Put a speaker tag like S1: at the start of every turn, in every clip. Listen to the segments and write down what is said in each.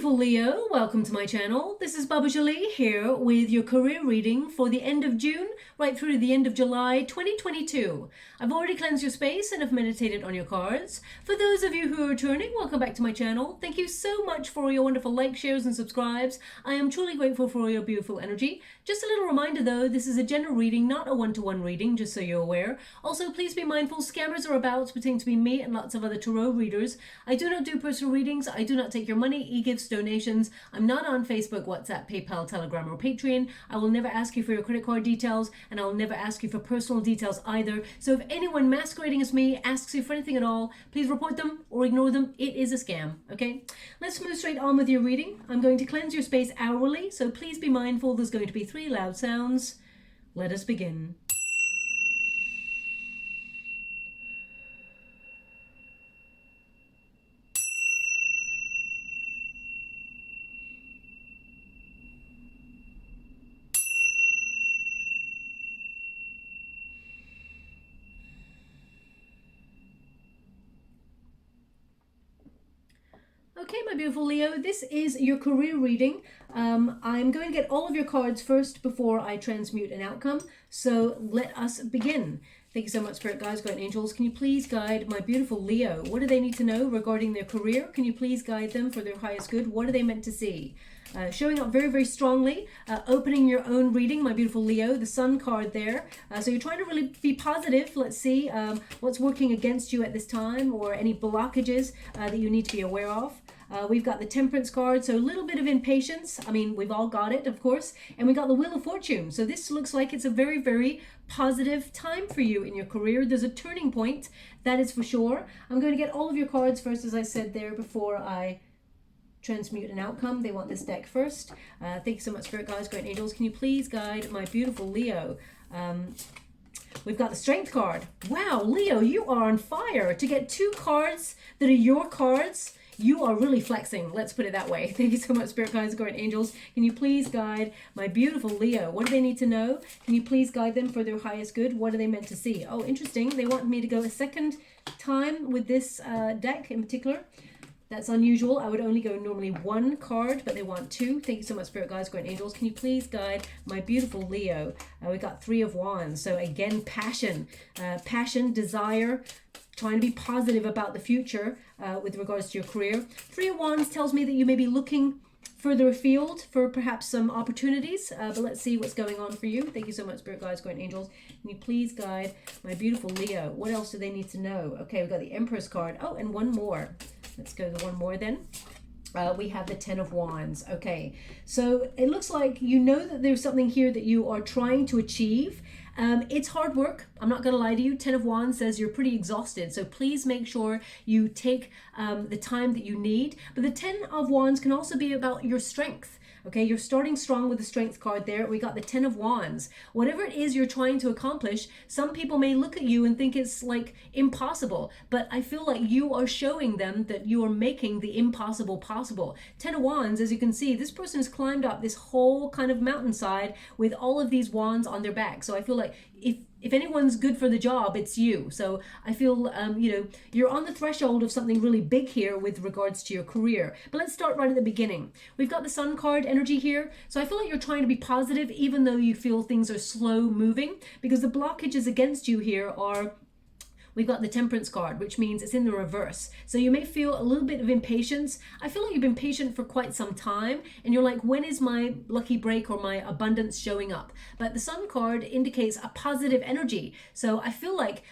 S1: beautiful Leo, welcome to my channel. This is Baba Jolie here with your career reading for the end of June right through to the end of July 2022. I've already cleansed your space and have meditated on your cards. For those of you who are returning, welcome back to my channel. Thank you so much for your wonderful likes, shares and subscribes. I am truly grateful for your beautiful energy. Just a little reminder though, this is a general reading, not a one-to-one reading, just so you're aware. Also, please be mindful, scammers are about pertaining to be me and lots of other tarot readers. I do not do personal readings. I do not take your money, e-gifts, donations. I'm not on Facebook, WhatsApp, PayPal, Telegram or Patreon. I will never ask you for your credit card details and I'll never ask you for personal details either. So if anyone masquerading as me asks you for anything at all, please report them or ignore them. It is a scam, okay? Let's move straight on with your reading. I'm going to cleanse your space hourly, so please be mindful. There's going to be 3 loud sounds. Let us begin. Okay, my beautiful Leo, this is your career reading. I'm going to get all of your cards first before I transmute an outcome. So let us begin. Thank you so much, Spirit Guides, Guardian Angels. Can you please guide my beautiful Leo? What do they need to know regarding their career? Can you please guide them for their highest good? What are they meant to see? Showing up very, very strongly, opening your own reading, my beautiful Leo, the Sun card there. So you're trying to really be positive. Let's see what's working against you at this time or any blockages that you need to be aware of. We've got the Temperance card, so a little bit of impatience. I mean, we've all got it, of course. And we got the Wheel of Fortune. So this looks like it's a very, very positive time for you in your career. There's a turning point, that is for sure. I'm going to get all of your cards first, as I said there, before I transmute an outcome. They want this deck first. Thank you so much, Spirit Guides, Great Angels. Can you please guide my beautiful Leo? We've got the Strength card. Wow, Leo, you are on fire. To get 2 cards that are your cards, you are really flexing. Let's put it that way. Thank you so much, Spirit Guides, Guardian Angels. Can you please guide my beautiful Leo? What do they need to know? Can you please guide them for their highest good? What are they meant to see? Oh, interesting. They want me to go a second time with this deck in particular. That's unusual. I would only go normally 1 card, but they want 2. Thank you so much, Spirit Guides, Great Angels. Can you please guide my beautiful Leo? We got 3 of Wands. So again, passion, desire, trying to be positive about the future with regards to your career. 3 of Wands tells me that you may be looking further afield for perhaps some opportunities, but let's see what's going on for you. Thank you so much, Spirit Guides, Great Angels. Can you please guide my beautiful Leo? What else do they need to know? Okay, we've got the Empress card. Oh, and 1 more. Let's go to 1 more then. We have the 10 of Wands. Okay, so it looks like you know that there's something here that you are trying to achieve. It's hard work. I'm not going to lie to you. 10 of Wands says you're pretty exhausted. So please make sure you take the time that you need. But the 10 of Wands can also be about your strength. Okay, you're starting strong with the Strength card there. We got the 10 of Wands. Whatever it is you're trying to accomplish, some people may look at you and think it's like impossible, but I feel like you are showing them that you are making the impossible possible. 10 of Wands, as you can see, this person has climbed up this whole kind of mountainside with all of these wands on their back. So I feel like if anyone's good for the job, it's you. So I feel, you know, you're on the threshold of something really big here with regards to your career. But let's start right at the beginning. We've got the Sun card energy here. So I feel like you're trying to be positive, even though you feel things are slow moving, because the blockages against you here are, we've got the Temperance card, which means it's in the reverse. So you may feel a little bit of impatience. I feel like you've been patient for quite some time and you're like, when is my lucky break or my abundance showing up? But the Sun card indicates a positive energy. So I feel like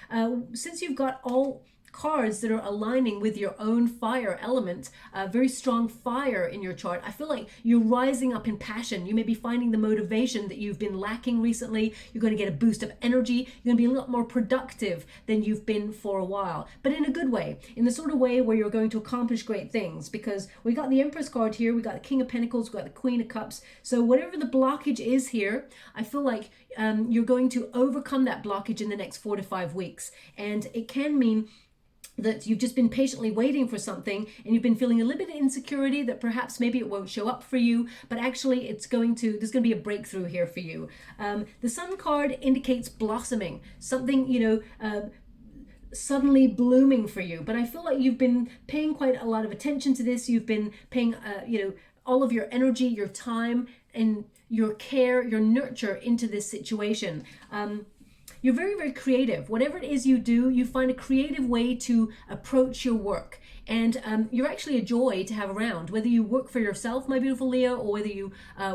S1: since you've got all cards that are aligning with your own fire element, very strong fire in your chart, I feel like you're rising up in passion. You may be finding the motivation that you've been lacking recently. You're going to get a boost of energy. You're going to be a lot more productive than you've been for a while, but in a good way, in the sort of way where you're going to accomplish great things, because we got the Empress card here, we got the King of Pentacles, we got the Queen of Cups. So whatever the blockage is here, I feel like you're going to overcome that blockage in the next 4 to 5 weeks. And it can mean that you've just been patiently waiting for something and you've been feeling a little bit of insecurity that perhaps maybe it won't show up for you, but actually there's going to be a breakthrough here for you. The Sun card indicates blossoming, something, you know, suddenly blooming for you, but I feel like you've been paying quite a lot of attention to this. You've been paying, all of your energy, your time, and your care, your nurture into this situation. You're very, very creative. Whatever it is you do, you find a creative way to approach your work. And you're actually a joy to have around. Whether you work for yourself, my beautiful Leo, or whether you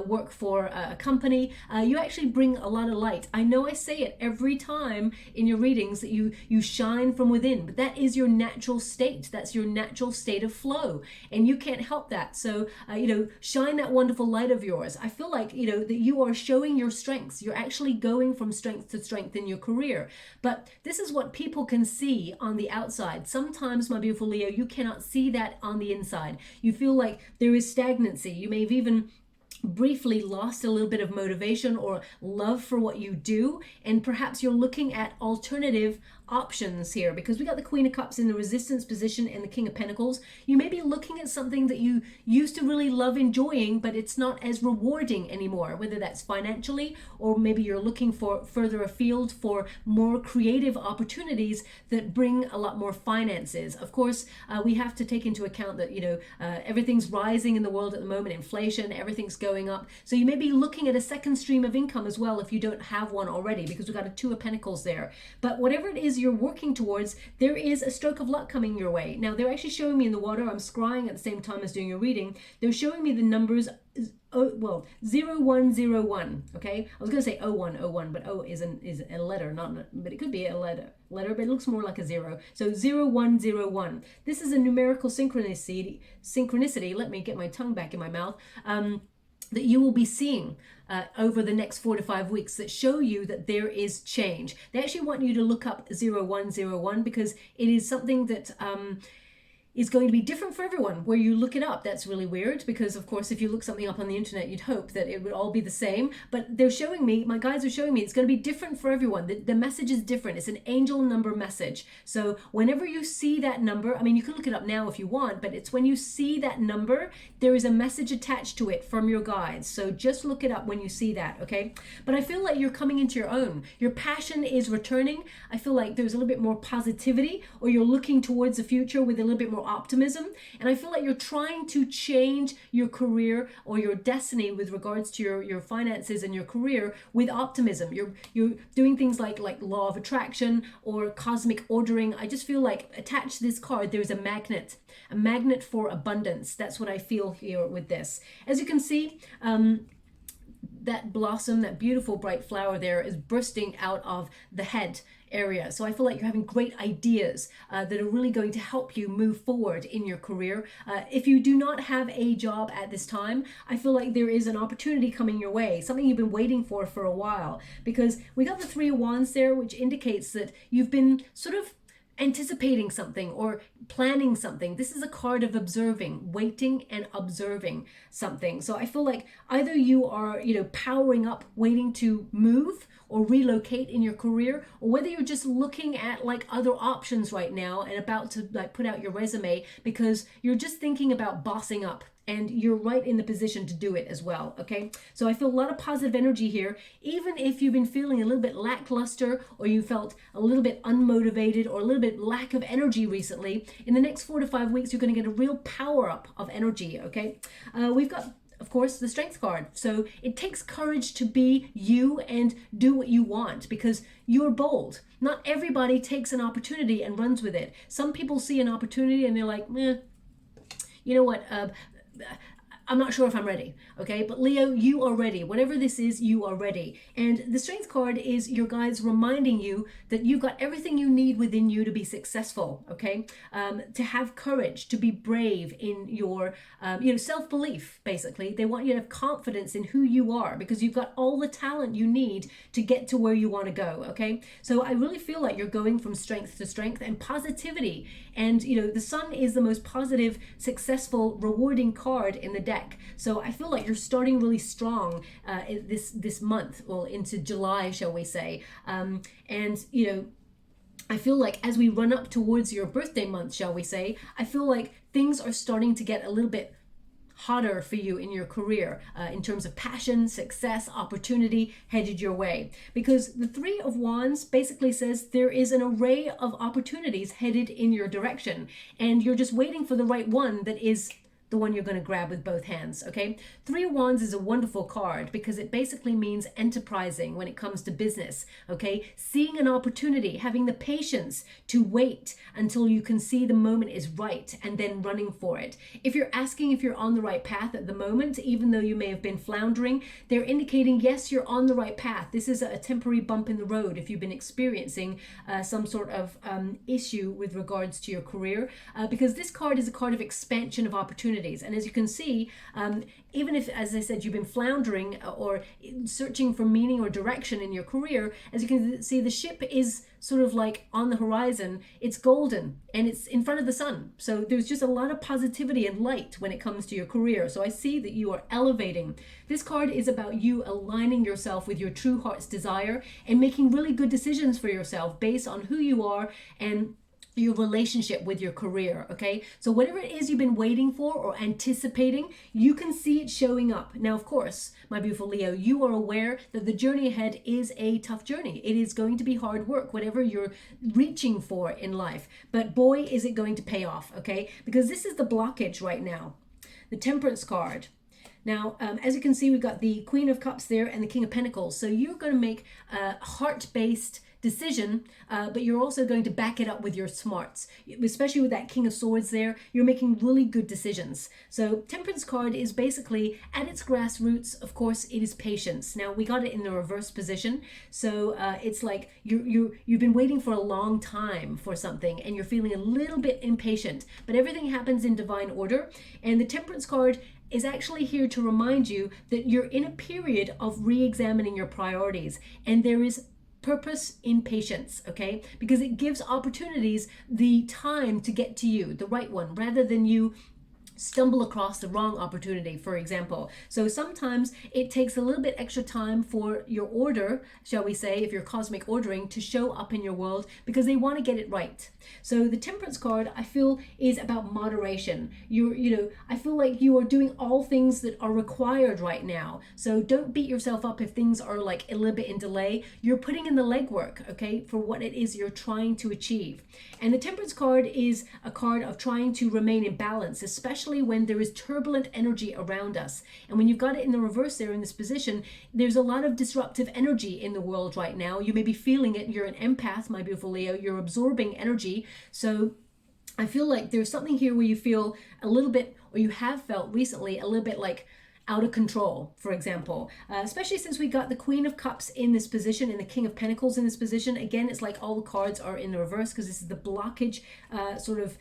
S1: work for a company, you actually bring a lot of light. I know I say it every time in your readings that you shine from within, but that is your natural state. That's your natural state of flow, and you can't help that. So, shine that wonderful light of yours. I feel like, that you are showing your strengths. You're actually going from strength to strength in your career. But this is what people can see on the outside. Sometimes, my beautiful Leo, you cannot see that on the inside. You feel like there is stagnancy. You may have even briefly lost a little bit of motivation or love for what you do, and perhaps you're looking at alternative options here, because we got the Queen of Cups in the resistance position and the King of Pentacles. You may be looking at something that you used to really love enjoying, but it's not as rewarding anymore, whether that's financially, or maybe you're looking for further afield for more creative opportunities that bring a lot more finances. Of course, we have to take into account that, everything's rising in the world at the moment, inflation, everything's going up. So you may be looking at a second stream of income as well if you don't have one already, because we've got a Two of Pentacles there. But whatever it is you're working towards, there is a stroke of luck coming your way. Now, they're actually showing me in the water, I'm scrying at the same time as doing your reading, they're showing me the numbers, 0101, okay? I was going to say 0101, but O is a letter, but it could be a letter, but it looks more like a 0. So 0101. This is a numerical synchronicity. Let me get my tongue back in my mouth. That you will be seeing over the next 4 to 5 weeks that show you that there is change. They actually want you to look up 0101 because it is something that is going to be different for everyone where you look it up. That's really weird because, of course, if you look something up on the internet, you'd hope that it would all be the same. But they're showing me, my guides are showing me, it's going to be different for everyone. The message is different. It's an angel number message. So whenever you see that number, I mean, you can look it up now if you want, but it's when you see that number, there is a message attached to it from your guides. So just look it up when you see that, okay? But I feel like you're coming into your own. Your passion is returning. I feel like there's a little bit more positivity, or you're looking towards the future with a little bit more optimism. And I feel like you're trying to change your career or your destiny with regards to your finances and your career with optimism. You're doing things like law of attraction or cosmic ordering. I just feel like attached to this card, there's a magnet for abundance. That's what I feel here with this. As you can see, that blossom, that beautiful bright flower there is bursting out of the head area. So I feel like you're having great ideas that are really going to help you move forward in your career. If you do not have a job at this time, I feel like there is an opportunity coming your way, something you've been waiting for a while, because we got the Three of Wands there, which indicates that you've been sort of anticipating something or planning something. This is a card of observing, waiting and observing something. So I feel like either you are, powering up, waiting to move or relocate in your career, or whether you're just looking at other options right now and about to put out your resume because you're just thinking about bossing up. And you're right in the position to do it as well, okay? So I feel a lot of positive energy here. Even if you've been feeling a little bit lackluster, or you felt a little bit unmotivated or a little bit lack of energy recently, in the next 4 to 5 weeks, you're going to get a real power up of energy, okay? We've got, of course, the Strength card. So it takes courage to be you and do what you want because you're bold. Not everybody takes an opportunity and runs with it. Some people see an opportunity and they're like, you know what, I'm not sure if I'm ready, okay? But Leo, you are ready. Whatever this is, you are ready. And the Strength card is your guides reminding you that you've got everything you need within you to be successful, okay? To have courage, to be brave in your, self-belief, basically. They want you to have confidence in who you are because you've got all the talent you need to get to where you want to go, okay? So I really feel like you're going from strength to strength and positivity. And, the Sun is the most positive, successful, rewarding card in the deck. So I feel like you're starting really strong this month, well, into July, shall we say. I feel like as we run up towards your birthday month, shall we say, I feel like things are starting to get a little bit hotter for you in your career in terms of passion, success, opportunity headed your way. Because the Three of Wands basically says there is an array of opportunities headed in your direction, and you're just waiting for the right one that is the one you're going to grab with both hands, okay? Three of Wands is a wonderful card because it basically means enterprising when it comes to business, okay? Seeing an opportunity, having the patience to wait until you can see the moment is right and then running for it. If you're asking if you're on the right path at the moment, even though you may have been floundering, they're indicating, yes, you're on the right path. This is a temporary bump in the road if you've been experiencing some sort of issue with regards to your career, because this card is a card of expansion of opportunity. And as you can see, even if, as I said, you've been floundering or searching for meaning or direction in your career, as you can see, the ship is sort of like on the horizon. It's golden and it's in front of the sun. So there's just a lot of positivity and light when it comes to your career. So I see that you are elevating. This card is about you aligning yourself with your true heart's desire and making really good decisions for yourself based on who you are and your relationship with your career, okay? So whatever it is you've been waiting for or anticipating, you can see it showing up. Now, of course, my beautiful Leo, you are aware that the journey ahead is a tough journey. It is going to be hard work, whatever you're reaching for in life. But boy, is it going to pay off, okay? Because this is the blockage right now. The Temperance card. Now, as you can see, we've got the Queen of Cups there and the King of Pentacles. So you're going to make a heart-based decision, but you're also going to back it up with your smarts, especially with that King of Swords there. You're making really good decisions. So Temperance card is basically at its grassroots, of course, it is patience. Now we got it in the reverse position, so it's like you've been waiting for a long time for something and you're feeling a little bit impatient, but everything happens in divine order. And the Temperance card is actually here to remind you that you're in a period of re-examining your priorities, and there is purpose in patience, okay? Because it gives opportunities the time to get to you, the right one, rather than you stumble across the wrong opportunity, for example. So sometimes it takes a little bit extra time for your order, shall we say, if you're cosmic ordering, to show up in your world because they want to get it right. So the Temperance card, I feel, is about moderation. I feel like you are doing all things that are required right now. So don't beat yourself up if things are like a little bit in delay. You're putting in the legwork, okay, for what it is you're trying to achieve. And the Temperance card is a card of trying to remain in balance, especially when there is turbulent energy around us. And when you've got it in the reverse there in this position, there's a lot of disruptive energy in the world right now. You may be feeling it. You're an empath, my beautiful Leo. You're absorbing energy. So I feel like there's something here where you feel a little bit, or you have felt recently, a little bit like out of control, for example, especially since we got the Queen of Cups in this position and the King of Pentacles in this position. Again, it's like all the cards are in the reverse because this is the blockage sort of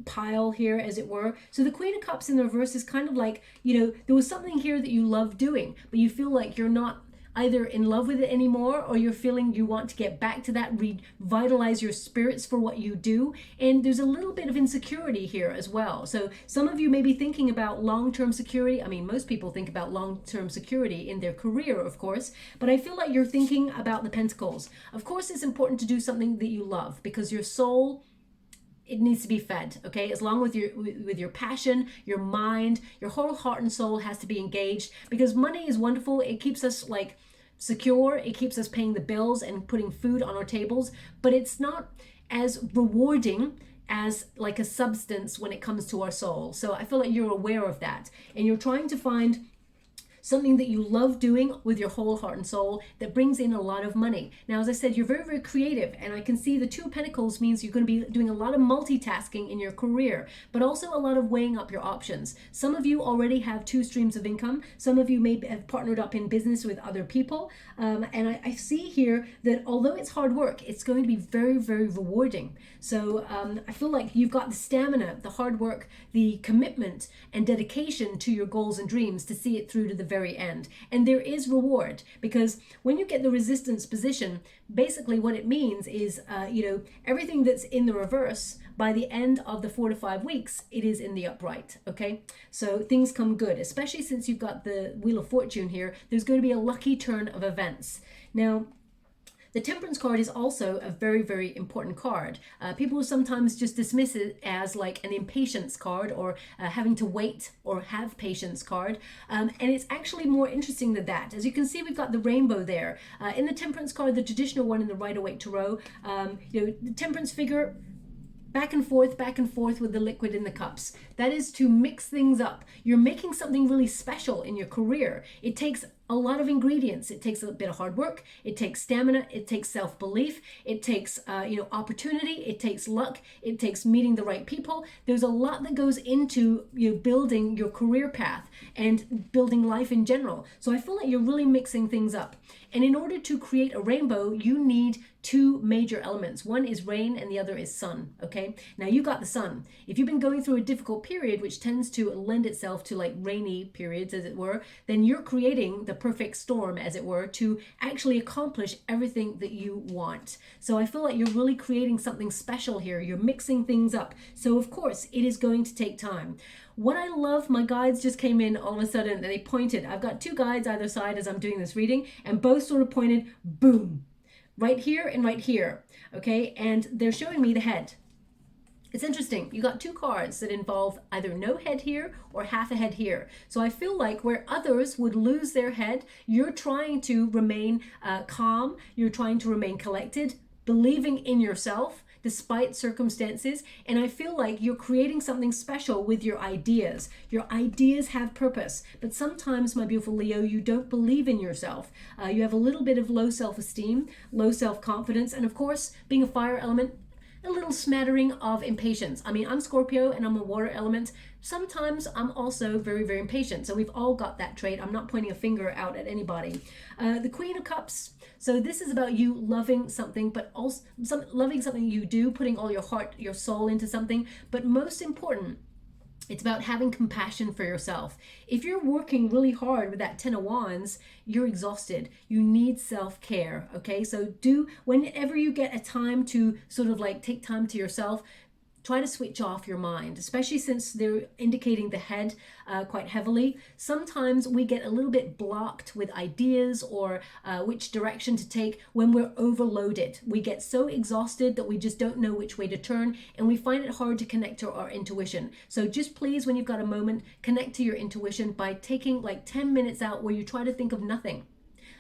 S1: pile here, as it were. So the Queen of Cups in the reverse is kind of like, there was something here that you love doing, but you feel like you're not either in love with it anymore, or you're feeling you want to get back to that, revitalize your spirits for what you do. And there's a little bit of insecurity here as well. So some of you may be thinking about long-term security. I mean, most people think about long-term security in their career, of course, but I feel like you're thinking about the Pentacles. Of course, it's important to do something that you love because your soul, it needs to be fed, okay? As long with your passion, your mind, your whole heart and soul has to be engaged, because money is wonderful. It keeps us like secure. It keeps us paying the bills and putting food on our tables, but it's not as rewarding as like a substance when it comes to our soul. So I feel like you're aware of that, and you're trying to find something that you love doing with your whole heart and soul that brings in a lot of money. Now, as I said, you're very, very creative, and I can see the Two of Pentacles means you're going to be doing a lot of multitasking in your career, but also a lot of weighing up your options. Some of you already have two streams of income. Some of you may have partnered up in business with other people. And I see here that although it's hard work, it's going to be very, very rewarding. So I feel like you've got the stamina, the hard work, the commitment and dedication to your goals and dreams to see it through to the very end. And there is reward, because when you get the resistance position, basically what it means is, everything that's in the reverse, by the end of the 4 to 5 weeks, it is in the upright, okay? So things come good, especially since you've got the Wheel of Fortune here. There's going to be a lucky turn of events. Now, The Temperance card is also a very, very important card. People sometimes just dismiss it as like an impatience card, or having to wait or have patience card. And it's actually more interesting than that. As you can see, we've got the rainbow there. In the Temperance card, the traditional one in the Rider-Waite Tarot, the Temperance figure, back and forth with the liquid in the cups. That is to mix things up. You're making something really special in your career. It takes a lot of ingredients. It takes a bit of hard work. It takes stamina. It takes self-belief. It takes, opportunity. It takes luck. It takes meeting the right people. There's a lot that goes into building your career path and building life in general. So I feel like you're really mixing things up. And in order to create a rainbow, you need two major elements. One is rain and the other is sun, okay? Now you got the sun. If you've been going through a difficult period, which tends to lend itself to like rainy periods, as it were, then you're creating the perfect storm, as it were, to actually accomplish everything that you want. So I feel like you're really creating something special here. You're mixing things up. So of course, it is going to take time. What I love, my guides just came in all of a sudden, and they pointed. I've got two guides either side as I'm doing this reading, and both sort of pointed, boom, right here and right here, okay? And they're showing me the head. It's interesting. You got two cards that involve either no head here or half a head here. So I feel like where others would lose their head, you're trying to remain calm. You're trying to remain collected, believing in yourself despite circumstances. And I feel like you're creating something special with your ideas. Your ideas have purpose. But sometimes, my beautiful Leo, you don't believe in yourself. You have a little bit of low self-esteem, low self-confidence, and of course, being a fire element, a little smattering of impatience. I mean, I'm Scorpio and I'm a water element. Sometimes I'm also very, very impatient. So we've all got that trait. I'm not pointing a finger out at anybody. The Queen of Cups. So this is about you loving something, but also loving something you do, putting all your heart, your soul into something. But most important, it's about having compassion for yourself. If you're working really hard with that 10 of Wands, you're exhausted. You need self-care, okay? So whenever you get a time to sort of like take time to yourself, try to switch off your mind, especially since they're indicating the head quite heavily. Sometimes we get a little bit blocked with ideas or which direction to take when we're overloaded. We get so exhausted that we just don't know which way to turn, and we find it hard to connect to our intuition. So just please, when you've got a moment, connect to your intuition by taking like 10 minutes out where you try to think of nothing.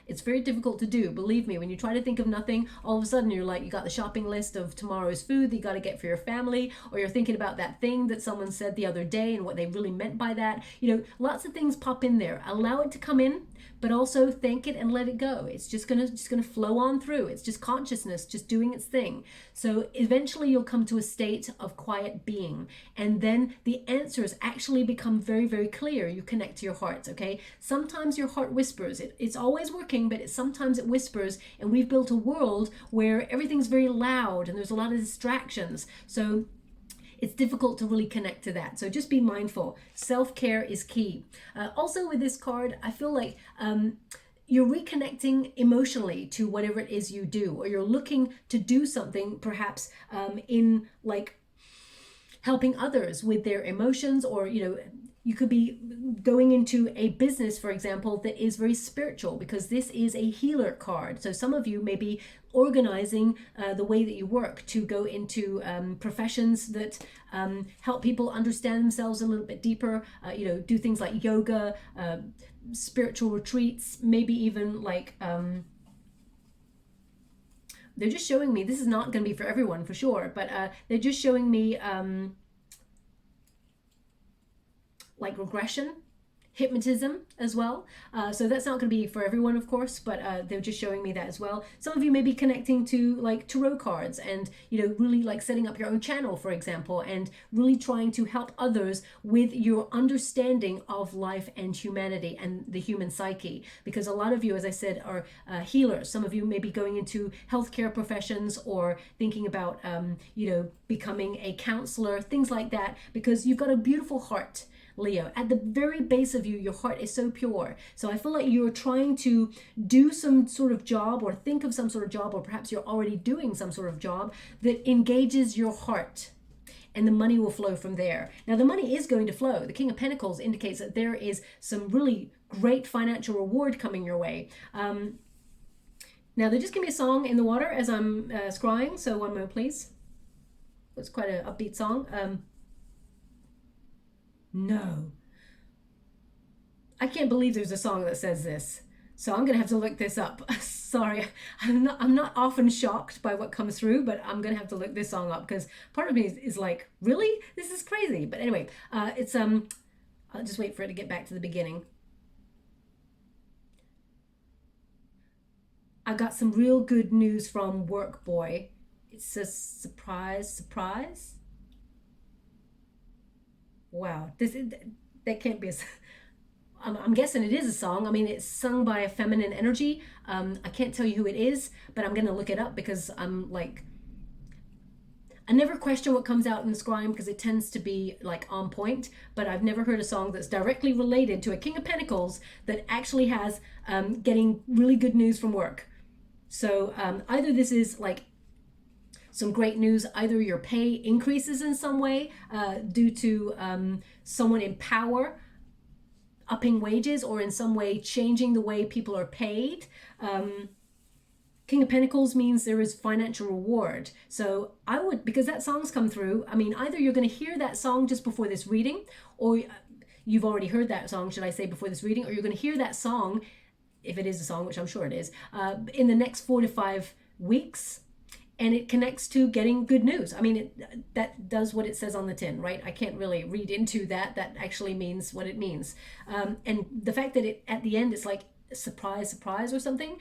S1: It's very difficult to do. Believe me, when you try to think of nothing, all of a sudden you're like, you got the shopping list of tomorrow's food that you got to get for your family, or you're thinking about that thing that someone said the other day and what they really meant by that. Lots of things pop in there. Allow it to come in, but also thank it and let it go. It's just gonna flow on through. It's just consciousness just doing its thing. So eventually you'll come to a state of quiet being, and then the answers actually become very, very clear. You connect to your heart, okay? Sometimes your heart whispers. It's always working, but sometimes it whispers, and we've built a world where everything's very loud and there's a lot of distractions. So it's difficult to really connect to that. So just be mindful. Self-care is key. Also with this card, I feel like you're reconnecting emotionally to whatever it is you do, or you're looking to do something perhaps in like helping others with their emotions, or you could be going into a business, for example, that is very spiritual, because this is a healer card. So some of you may be organizing the way that you work to go into professions that help people understand themselves a little bit deeper, do things like yoga, spiritual retreats, maybe even like... they're just showing me, this is not going to be for everyone for sure, but they're just showing me like regression, hypnotism as well. So that's not going to be for everyone, of course, but they're just showing me that as well. Some of you may be connecting to like tarot cards and, really like setting up your own channel, for example, and really trying to help others with your understanding of life and humanity and the human psyche. Because a lot of you, as I said, are healers. Some of you may be going into healthcare professions or thinking about, becoming a counselor, things like that, because you've got a beautiful heart, Leo. At the very base of you, your heart is so pure. So I feel like you're trying to do some sort of job, or think of some sort of job, or perhaps you're already doing some sort of job that engages your heart, and the money will flow from there. Now the money is going to flow. The King of Pentacles indicates that there is some really great financial reward coming your way. Now they just give me a song in the water as I'm scrying, so one moment please. It's quite an upbeat song. No. I can't believe there's a song that says this. So I'm gonna have to look this up. Sorry, I'm not often shocked by what comes through, but I'm gonna have to look this song up because part of me is like, really? This is crazy. But anyway, it's I'll just wait for it to get back to the beginning. I got some real good news from work, boy. It's a surprise, surprise. Wow, that can't be a. I'm guessing it is a song. I mean, it's sung by a feminine energy. I can't tell you who it is, but I'm gonna look it up because I'm like, I never question what comes out in the scrying because it tends to be like on point, but I've never heard a song that's directly related to a King of Pentacles that actually has getting really good news from work. So either this is like some great news, either your pay increases in some way due to someone in power upping wages, or in some way changing the way people are paid. King of Pentacles means there is financial reward. So I would, because that song's come through, I mean, either you're going to hear that song just before this reading, or you've already heard that song, should I say, before this reading, or you're going to hear that song, if it is a song, which I'm sure it is, in the next 4 to 5 weeks. And it connects to getting good news. I mean, that does what it says on the tin, right? I can't really read into that. That actually means what it means. And the fact that it at the end it's like surprise, surprise or something,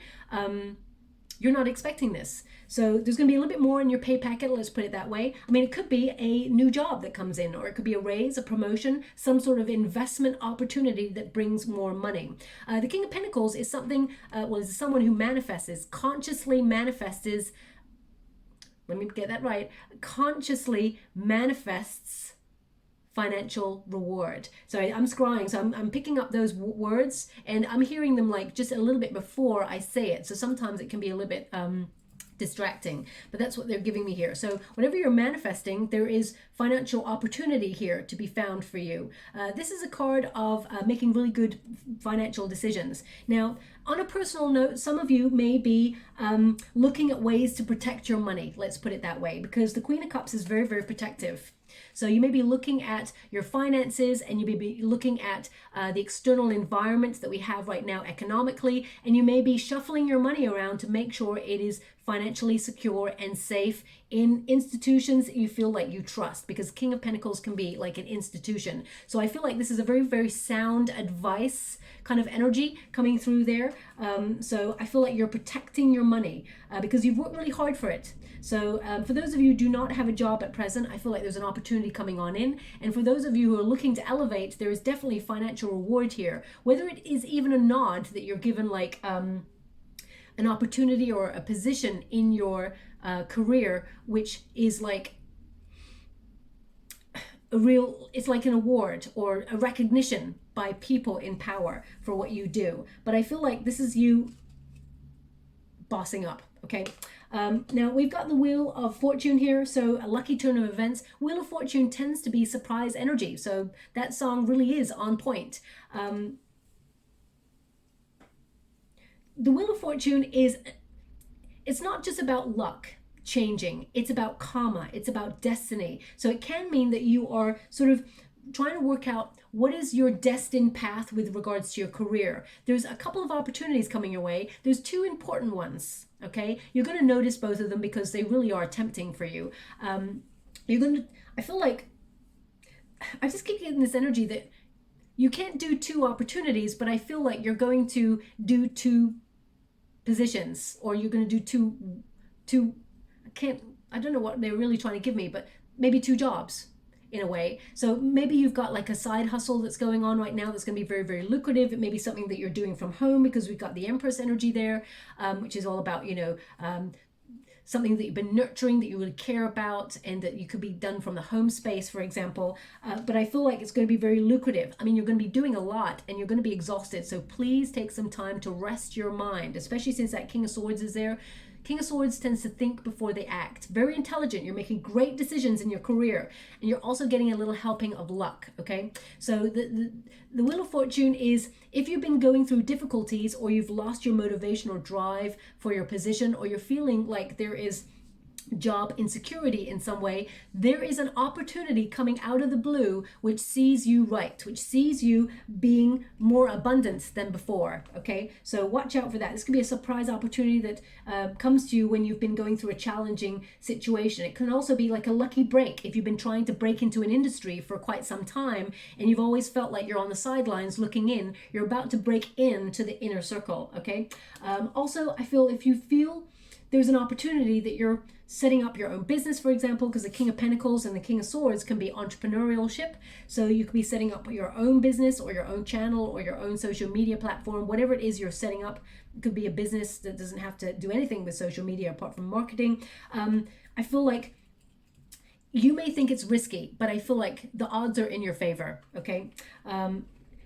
S1: you're not expecting this. So there's going to be a little bit more in your pay packet, let's put it that way. I mean, it could be a new job that comes in, or it could be a raise, a promotion, some sort of investment opportunity that brings more money. The King of Pentacles is something, is someone who manifests, consciously manifests, let me get that right, consciously manifests financial reward. So I'm scrying, so I'm picking up those words and I'm hearing them like just a little bit before I say it. So sometimes it can be a little bit distracting, but that's what they're giving me here. So whatever you're manifesting, there is financial opportunity here to be found for you. This is a card of making really good financial decisions. Now, on a personal note, some of you may be looking at ways to protect your money, let's put it that way, because the Queen of Cups is very, very protective. So you may be looking at your finances, and you may be looking at the external environment that we have right now economically, and you may be shuffling your money around to make sure it is financially secure and safe in institutions that you feel like you trust, because King of Pentacles can be like an institution. So I feel like this is a very, very sound advice kind of energy coming through there. So I feel like you're protecting your money because you've worked really hard for it. So for those of you who do not have a job at present, I feel like there's an opportunity coming on in. And for those of you who are looking to elevate, there is definitely financial reward here. Whether it is even a nod that you're given like an opportunity or a position in your career, which is like a real, it's like an award or a recognition by people in power for what you do. But I feel like this is you bossing up, okay? Now we've got the Wheel of Fortune here, so a lucky turn of events. Wheel of Fortune tends to be surprise energy, so that song really is on point. The Wheel of Fortune is, it's not just about luck changing, it's about karma, it's about destiny. So it can mean that you are sort of trying to work out what is your destined path with regards to your career. There's a couple of opportunities coming your way. There's two important ones, okay? You're going to notice both of them because they really are tempting for you. You're going to, I feel like, I just keep getting this energy that you can't do two opportunities, but I feel like you're going to do two positions, or you're going to do two, I don't know what they're really trying to give me, but maybe two jobs in a way. So maybe you've got like a side hustle that's going on right now that's going to be very, very lucrative. It may be something that you're doing from home because we've got the Empress energy there, which is all about, you know, something that you've been nurturing, that you really care about, and that you could be done from the home space, for example. But I feel like it's going to be very lucrative. I mean, you're going to be doing a lot and you're going to be exhausted. So please take some time to rest your mind, especially since that King of Swords is there. King of Swords tends to think before they act. Very intelligent. You're making great decisions in your career, and you're also getting a little helping of luck, okay? So the Wheel of Fortune is if you've been going through difficulties, or you've lost your motivation or drive for your position, or you're feeling like there is job insecurity in some way, there is an opportunity coming out of the blue which sees you right, which sees you being more abundant than before, okay? So watch out for that. This could be a surprise opportunity that comes to you when you've been going through a challenging situation. It can also be like a lucky break if you've been trying to break into an industry for quite some time and you've always felt like you're on the sidelines looking in. You're about to break into the inner circle, okay? Also, I feel if you feel there's an opportunity that you're setting up your own business, for example, because the King of Pentacles and the King of Swords can be entrepreneurship. So you could be setting up your own business or your own channel or your own social media platform, whatever it is you're setting up. It could be a business that doesn't have to do anything with social media apart from marketing. I feel like you may think it's risky, but I feel like the odds are in your favor, okay?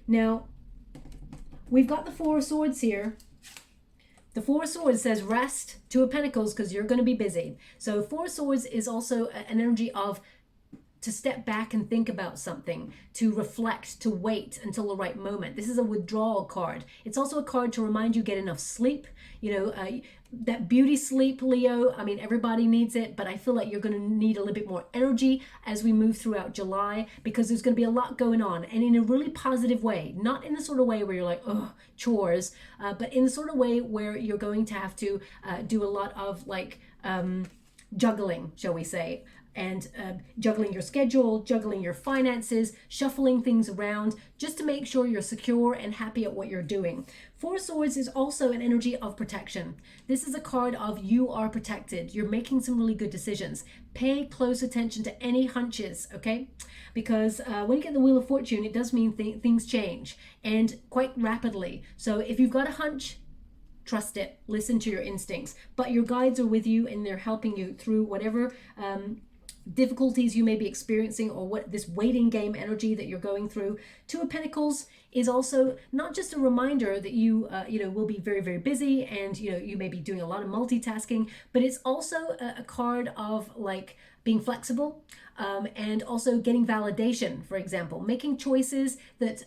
S1: Now, we've got the Four of Swords here. The Four of Swords says rest. Two of Pentacles, because you're going to be busy. So Four of Swords is also an energy of to step back and think about something, to reflect, to wait until the right moment. This is a withdrawal card. It's also a card to remind you get enough sleep. You know, that beauty sleep, Leo, I mean, everybody needs it, but I feel like you're going to need a little bit more energy as we move throughout July, because there's going to be a lot going on, and in a really positive way, not in the sort of way where you're like, oh, chores, but in the sort of way where you're going to have to do a lot of like juggling, shall we say, and juggling your schedule, juggling your finances, shuffling things around just to make sure you're secure and happy at what you're doing. Four of Swords is also an energy of protection. This is a card of you are protected. You're making some really good decisions. Pay close attention to any hunches, okay? Because when you get the Wheel of Fortune, it does mean things change, and quite rapidly. So if you've got a hunch, trust it, listen to your instincts, but your guides are with you and they're helping you through whatever difficulties you may be experiencing, or what this waiting game energy that you're going through. Two of Pentacles is also not just a reminder that you will be very, very busy, and you may be doing a lot of multitasking, but it's also a card of like being flexible, and also getting validation, for example, making choices that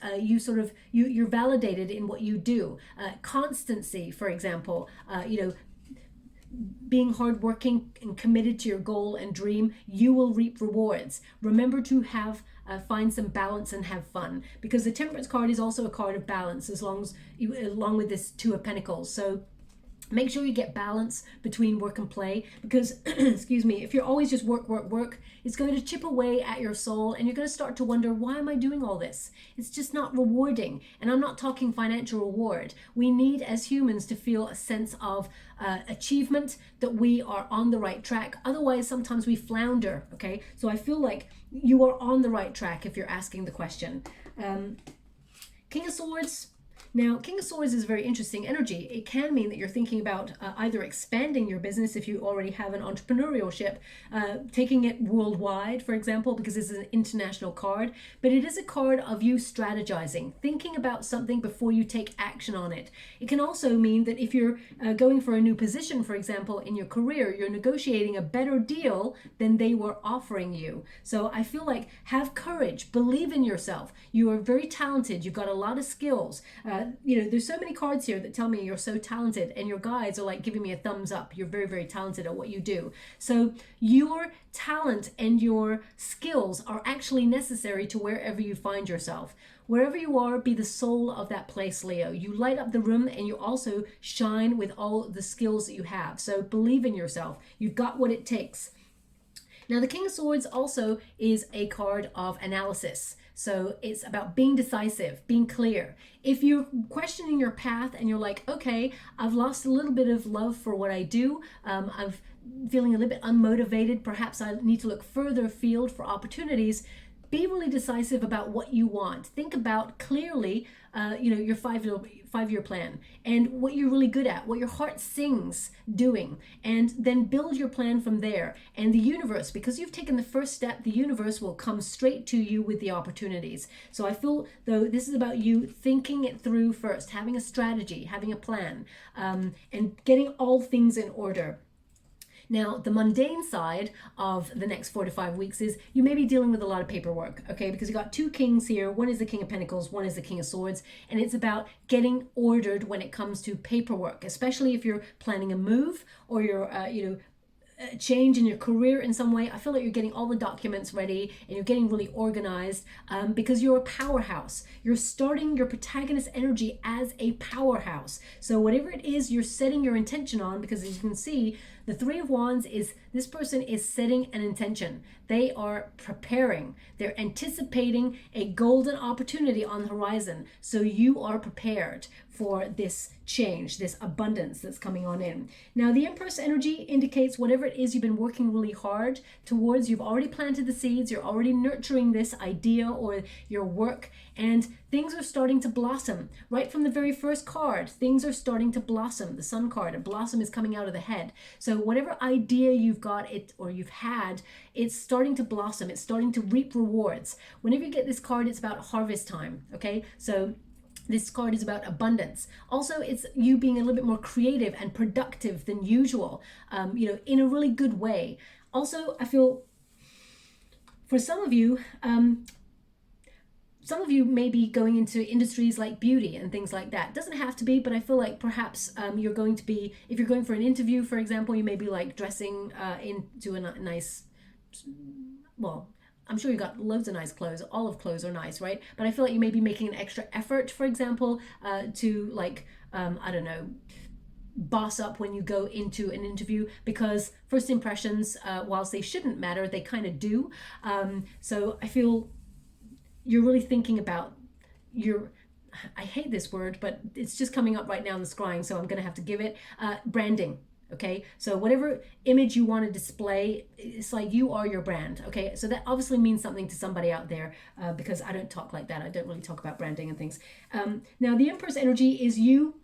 S1: you're validated in what you do. Constancy, for example, being hardworking and committed to your goal and dream, you will reap rewards. Remember to have find some balance and have fun, because the Temperance card is also a card of balance, along with this Two of Pentacles. So make sure you get balance between work and play, because excuse me, if you're always just work, it's going to chip away at your soul, and you're going to start to wonder, why am I doing all this? It's just not rewarding. And I'm not talking financial reward. We need as humans to feel a sense of achievement, that we are on the right track. Otherwise, sometimes we flounder, okay? So I feel like you are on the right track if you're asking the question. King of Swords. Now, King of Swords is a very interesting energy. It can mean that you're thinking about either expanding your business if you already have an entrepreneurship, taking it worldwide, for example, because this is an international card, but it is a card of you strategizing, thinking about something before you take action on it. It can also mean that if you're going for a new position, for example, in your career, you're negotiating a better deal than they were offering you. So I feel like have courage, believe in yourself. You are very talented. You've got a lot of skills. There's so many cards here that tell me you're so talented, and your guides are like giving me a thumbs up. You're very, very talented at what you do. So your talent and your skills are actually necessary to wherever you find yourself. Wherever you are, be the soul of that place, Leo. You light up the room, and you also shine with all the skills that you have. So believe in yourself. You've got what it takes. Now, the King of Swords also is a card of analysis. So it's about being decisive, being clear. If you're questioning your path and you're like, okay, I've lost a little bit of love for what I do, I'm feeling a little bit unmotivated, perhaps I need to look further afield for opportunities, be really decisive about what you want. Think about clearly, your five-year plan and what you're really good at, what your heart sings doing, and then build your plan from there. And the universe, because you've taken the first step, the universe will come straight to you with the opportunities. So I feel, though, this is about you thinking it through first, having a strategy, having a plan, and getting all things in order. Now, the mundane side of the next 4 to 5 weeks is you may be dealing with a lot of paperwork, okay? Because you got two kings here. One is the King of Pentacles, one is the King of Swords, and it's about getting ordered when it comes to paperwork, especially if you're planning a move or you're, change in your career in some way. I feel like you're getting all the documents ready and you're getting really organized because you're a powerhouse. You're starting your protagonist energy as a powerhouse. So whatever it is you're setting your intention on, because as you can see, the Three of Wands is, this person is setting an intention. They are preparing. They're anticipating a golden opportunity on the horizon. So you are prepared for this change, this abundance that's coming on in. Now, the Empress energy indicates whatever it is you've been working really hard towards. You've already planted the seeds. You're already nurturing this idea or your work, and things are starting to blossom. Right from the very first card, things are starting to blossom. The Sun card, a blossom is coming out of the head. So whatever idea you've got or you've had, it's starting to blossom. It's starting to reap rewards. Whenever you get this card, it's about harvest time, okay? So this card is about abundance. Also, it's you being a little bit more creative and productive than usual, in a really good way. Also, I feel for some of you may be going into industries like beauty and things like that. It doesn't have to be, but I feel like perhaps you're going to be, if you're going for an interview, for example, you may be like dressing into a nice, well, I'm sure you got loads of nice clothes. Olive clothes are nice, right? But I feel like you may be making an extra effort, for example, to like, I don't know, boss up when you go into an interview, because first impressions, whilst they shouldn't matter, they kind of do. So I feel you're really thinking about I hate this word, but it's just coming up right now in the scrying, so I'm going to have to give it branding. Okay, so whatever image you want to display, it's like you are your brand. Okay, so that obviously means something to somebody out there, because I don't talk like that. I don't really talk about branding and things. Now, the Empress energy is you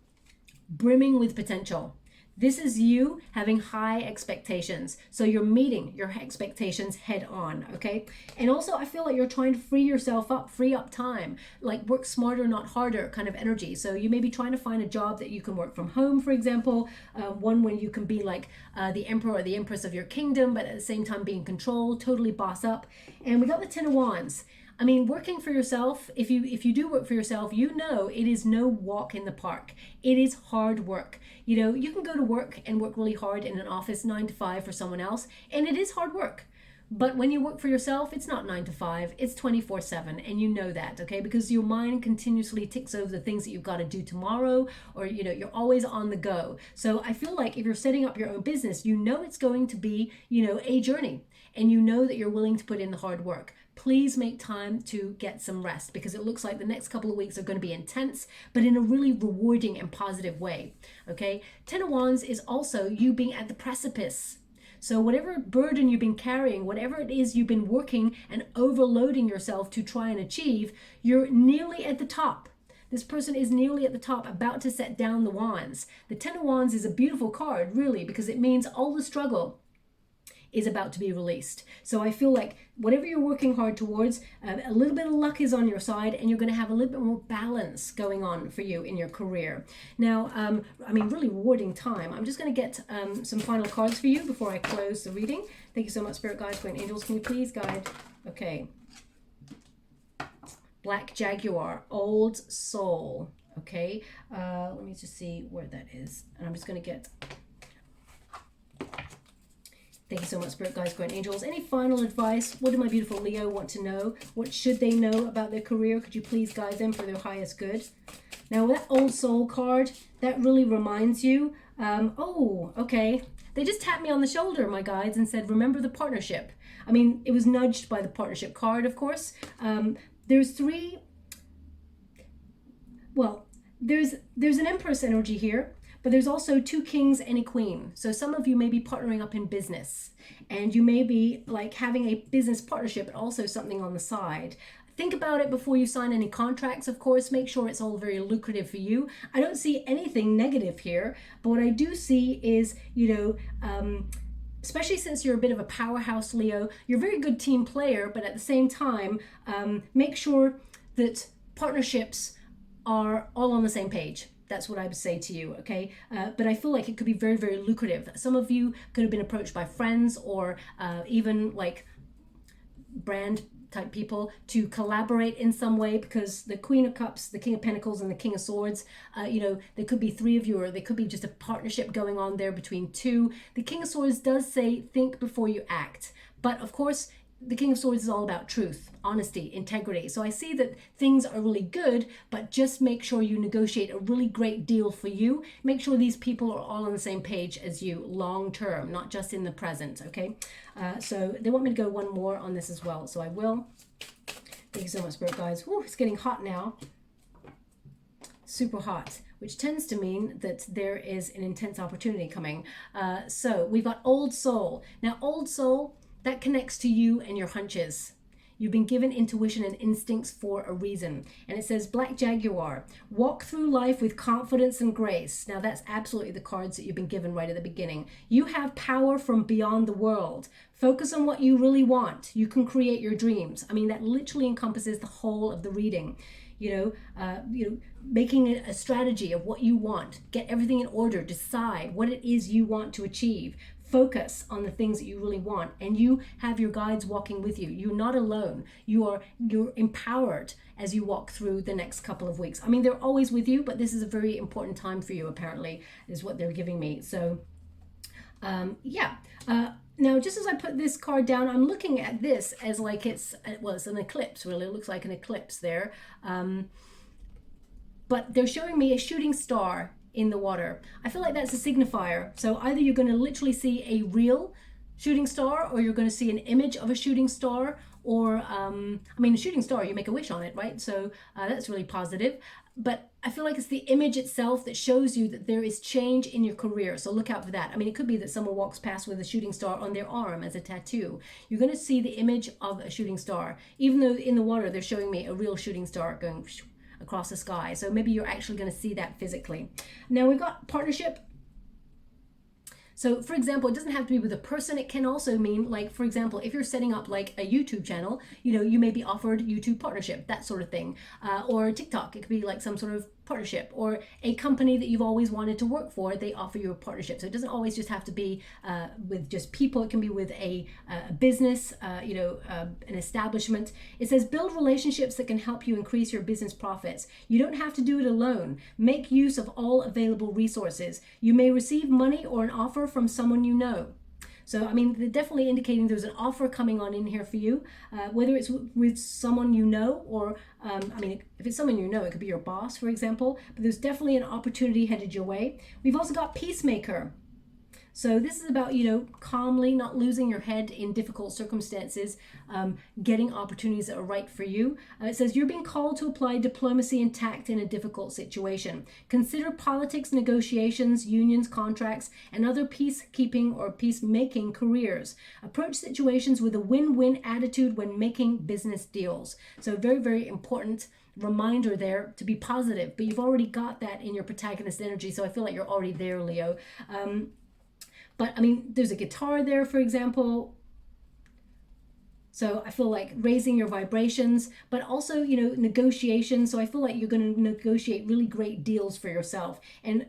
S1: brimming with potential. This is you having high expectations. So you're meeting your expectations head on, okay? And also, I feel like you're trying to free yourself up, free up time, like work smarter, not harder kind of energy. So you may be trying to find a job that you can work from home, for example, one where you can be like the emperor or the empress of your kingdom, but at the same time be in control, totally boss up. And we got the Ten of Wands. I mean, working for yourself, if you do work for yourself, you know it is no walk in the park. It is hard work. You can go to work and work really hard in an office 9 to 5 for someone else, and it is hard work. But when you work for yourself, it's not 9 to 5, it's 24/7, and you know that, okay? Because your mind continuously ticks over the things that you've got to do tomorrow, or you're always on the go. So I feel like if you're setting up your own business, you know it's going to be, a journey, and you know that you're willing to put in the hard work. Please make time to get some rest, because it looks like the next couple of weeks are going to be intense, but in a really rewarding and positive way, okay? Ten of Wands is also you being at the precipice. So whatever burden you've been carrying, whatever it is you've been working and overloading yourself to try and achieve, you're nearly at the top. This person is nearly at the top, about to set down the wands. The Ten of Wands is a beautiful card, really, because it means all the struggle is about to be released. So I feel like whatever you're working hard towards, a little bit of luck is on your side, and you're going to have a little bit more balance going on for you in your career. Now, really rewarding time. I'm just going to get some final cards for you before I close the reading. Thank you so much, Spirit Guides, Guardian Angels. Can you please guide? Okay. Black Jaguar, Old Soul. Okay. Let me just see where that is. And I'm just going to get... Thank you so much, Spirit Guides, Guardian Angels. Any final advice? What do my beautiful Leo want to know? What should they know about their career? Could you please guide them for their highest good? Now, that Old Soul card, that really reminds you. Oh, okay. They just tapped me on the shoulder, my guides, and said, remember the partnership. I mean, it was nudged by the partnership card, of course. There's three... Well, there's an Empress energy here. but there's also 2 kings and a queen. So some of you may be partnering up in business, and you may be like having a business partnership, but also something on the side. Think about it before you sign any contracts, of course. Make sure it's all very lucrative for you. I don't see anything negative here, but what I do see is, especially since you're a bit of a powerhouse, Leo, you're a very good team player, but at the same time, make sure that partnerships are all on the same page. That's what I would say to you, okay? But I feel like it could be very, very lucrative. Some of you could have been approached by friends or even like brand type people to collaborate in some way, because the Queen of Cups, the King of Pentacles, and the King of Swords, there could be 3 of you, or there could be just a partnership going on there between 2. The King of Swords does say think before you act, but of course the King of Swords is all about truth, honesty, integrity. So I see that things are really good, but just make sure you negotiate a really great deal for you. Make sure these people are all on the same page as you long term, not just in the present, okay? So they want me to go one more on this as well, so I will. Thank you so much, Spirit guys. Woo, it's getting hot now. Super hot, which tends to mean that there is an intense opportunity coming. So we've got Old Soul. Now, Old Soul, that connects to you and your hunches. You've been given intuition and instincts for a reason. And it says, Black Jaguar, walk through life with confidence and grace. Now that's absolutely the cards that you've been given right at the beginning. You have power from beyond the world. Focus on what you really want. You can create your dreams. I mean, that literally encompasses the whole of the reading. Making a strategy of what you want. Get everything in order. Decide what it is you want to achieve. Focus on the things that you really want, and you have your guides walking with you. You're not alone. You're empowered as you walk through the next couple of weeks. I mean, they're always with you, but this is a very important time for you, apparently, is what they're giving me. So, now, just as I put this card down, I'm looking at this as like it's an eclipse, really. It looks like an eclipse there. But they're showing me a shooting star in the water. I feel like that's a signifier. So either you're going to literally see a real shooting star, or you're going to see an image of a shooting star, or a shooting star, you make a wish on it, right? So that's really positive. But I feel like it's the image itself that shows you that there is change in your career. So look out for that. I mean, it could be that someone walks past with a shooting star on their arm as a tattoo. You're going to see the image of a shooting star, even though in the water they're showing me a real shooting star going across the sky. So maybe you're actually going to see that physically. Now we've got partnership. So for example, it doesn't have to be with a person. It can also mean, like, for example, if you're setting up like a YouTube channel, you may be offered YouTube partnership, that sort of thing. Or TikTok, it could be like some sort of partnership, or a company that you've always wanted to work for, they offer you a partnership. So it doesn't always just have to be with just people. It can be with a business, an establishment. It says build relationships that can help you increase your business profits. You don't have to do it alone. Make use of all available resources. You may receive money or an offer from someone you know. So, I mean, they're definitely indicating there's an offer coming on in here for you, whether it's with someone you know, or, if it's someone you know, it could be your boss, for example, but there's definitely an opportunity headed your way. We've also got Peacemaker. So this is about, calmly, not losing your head in difficult circumstances, getting opportunities that are right for you. It says you're being called to apply diplomacy and tact in a difficult situation. Consider politics, negotiations, unions, contracts, and other peacekeeping or peacemaking careers. Approach situations with a win-win attitude when making business deals. So very, very important reminder there to be positive, but you've already got that in your protagonist energy. So I feel like you're already there, Leo. But I mean, there's a guitar there, for example. So I feel like raising your vibrations, but also, negotiations. So I feel like you're going to negotiate really great deals for yourself. And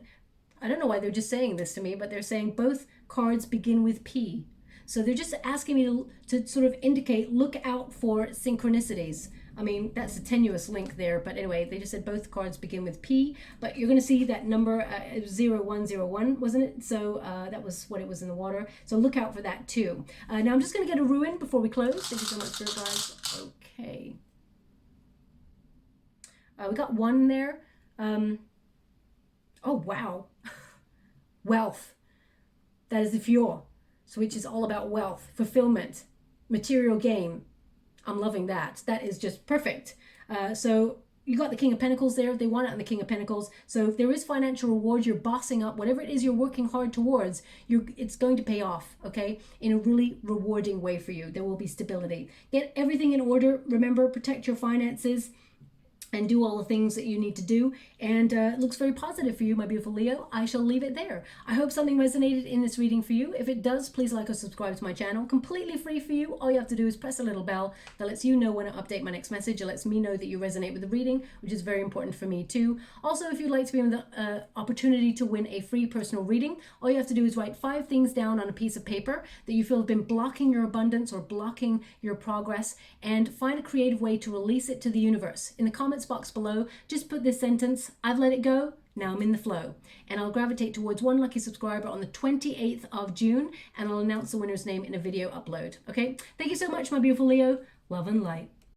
S1: I don't know why they're just saying this to me, but they're saying both cards begin with P. So they're just asking me to sort of indicate, look out for synchronicities. I mean, that's a tenuous link there, but anyway, they just said both cards begin with P, but you're going to see that number, 0101, wasn't it? So that was what it was in the water. So look out for that too. Now I'm just going to get a ruin before we close. Thank you so much for it, guys. Okay. We got one there. Oh, wow. Wealth. That is the Fior. So which is all about wealth, fulfillment, material gain. I'm loving that. That is just perfect. So you got the King of Pentacles there. They want it on the King of Pentacles. So if there is financial reward, you're bossing up, whatever it is you're working hard towards, it's going to pay off, okay? In a really rewarding way for you. There will be stability. Get everything in order. Remember, protect your finances and do all the things that you need to do. And it looks very positive for you, my beautiful Leo. I shall leave it there. I hope something resonated in this reading for you. If it does, please like or subscribe to my channel. Completely free for you. All you have to do is press a little bell that lets you know when I update my next message. It lets me know that you resonate with the reading, which is very important for me too. Also, if you'd like to be in the opportunity to win a free personal reading, all you have to do is write 5 things down on a piece of paper that you feel have been blocking your abundance or blocking your progress, and find a creative way to release it to the universe. In the comments box below, just put this sentence: I've let it go, now I'm in the flow. And I'll gravitate towards one lucky subscriber on the 28th of June, and I'll announce the winner's name in a video upload. Okay, thank you so much, my beautiful Leo. Love and light.